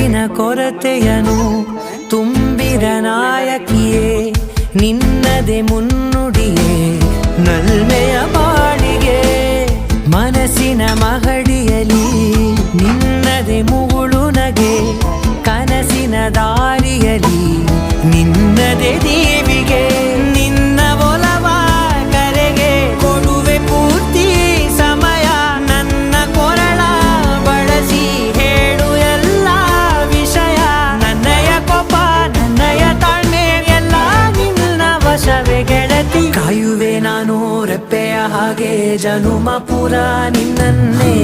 ಮಾತಿನ ಕೊರತೆಯನು ತುಂಬಿರ ನಾಯಕಿಯೇ ನಿನ್ನದೆ ಮುನ್ನುಡಿಯೇ ನಲ್ಮೆಯ ಬಾಳಿಗೆ ಮನಸ್ಸಿನ ಮಹಡಿಯಲಿ ನಿನ್ನದೆ ಮುಗುಳು ನಗೆ ಕನಸಿನ ದಾರಿಯಲಿ ನಿನ್ನದೆ ದೀವಿಗೆ ನಿನ್ನ ಒಲವ ಕರೆಗೆ ಕೊಡುವೆ ಪೂರ್ತಿ ಸಮಯ ನನ್ನ ಕೊರಳ ಬಳಸಿ ಹೇಳು ಎಲ್ಲ ವಿಷಯ ನನ್ನಯ ಕೋಪ ನನ್ನಯ ತಾಳ್ಮೆ ಎಲ್ಲ ನಿನ್ನ ವಶವೇ ಗೆಳತಿ ಕಾಯುವೆ ನಾನು ರೆಪ್ಪೆಯ ಹಾಗೆ ಜನುಮ ಪುರ ನಿನ್ನನ್ನೇ